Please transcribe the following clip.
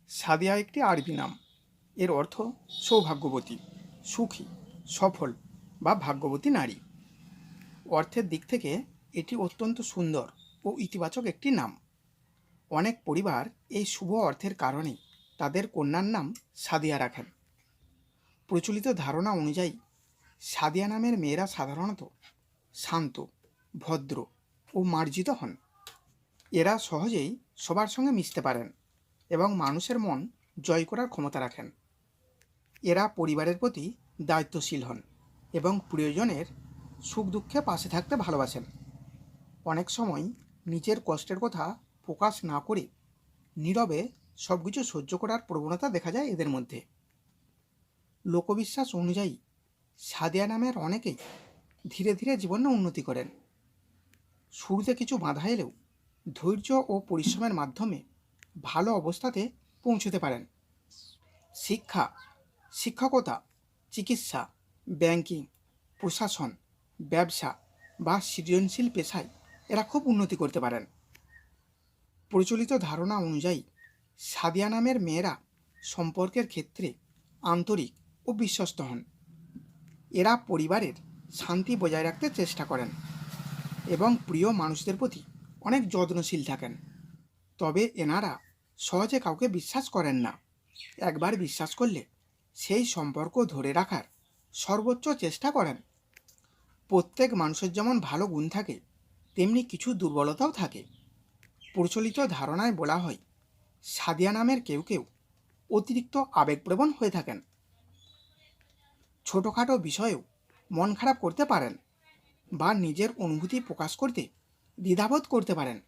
সাদিয়া একটি আরবি নাম। এর অর্থ সৌভাগ্যবতী, সুখী, সফল বা ভাগ্যবতী নারী। অর্থের দিক থেকে এটি অত্যন্ত সুন্দর ও ইতিবাচক একটি নাম। অনেক পরিবার এই শুভ অর্থের কারণে তাদের কন্যার নাম সাদিয়া রাখেন। প্রচলিত ধারণা অনুযায়ী সাদিয়া নামের মেয়েরা সাধারণত শান্ত, ভদ্র ও মার্জিত হন। এরা সহজেই সবার সঙ্গে মিশতে পারেন এবং মানুষের মন জয় করার ক্ষমতা রাখেন। এরা পরিবারের প্রতি দায়িত্বশীল হন এবং প্রিয়জনের সুখ দুঃখে পাশে থাকতে ভালোবাসেন। অনেক সময় নিজের কষ্টের কথা প্রকাশ না করে নীরবে সব কিছু সহ্য করার প্রবণতা দেখা যায় এদের মধ্যে। লোকবিশ্বাস অনুযায়ী সাদিয়া নামের অনেকেই ধীরে ধীরে জীবনে উন্নতি করেন। শুরুতে কিছু বাধা এলেও ধৈর্য ও পরিশ্রমের মাধ্যমে ভালো অবস্থাতে পৌঁছতে পারেন। শিক্ষা, শিক্ষকতা, চিকিৎসা, ব্যাংকিং, প্রশাসন, ব্যবসা বা সৃজনশীল পেশায় এরা খুব উন্নতি করতে পারেন। প্রচলিত ধারণা অনুযায়ী সাদিয়া নামের মেয়েরা সম্পর্কের ক্ষেত্রে আন্তরিক ও বিশ্বস্ত হন। এরা পরিবারের শান্তি বজায় রাখতে চেষ্টা করেন এবং প্রিয় মানুষদের প্রতি অনেক যত্নশীল থাকেন। তবে এনারা সহজে কাউকে বিশ্বাস করেন না। একবার বিশ্বাস করলে সেই সম্পর্ক ধরে রাখার সর্বোচ্চ চেষ্টা করেন। প্রত্যেক মানুষের যেমন ভালো গুণ থাকে, তেমনি কিছু দুর্বলতাও থাকে। প্রচলিত ধারণায় বলা হয় সাদিয়া নামের কেউ কেউ অতিরিক্ত আবেগপ্রবণ হয়ে থাকেন। ছোটোখাটো বিষয়েও মন খারাপ করতে পারেন বা নিজের অনুভূতি প্রকাশ করতে দ্বিধাবোধ করতে পারেন।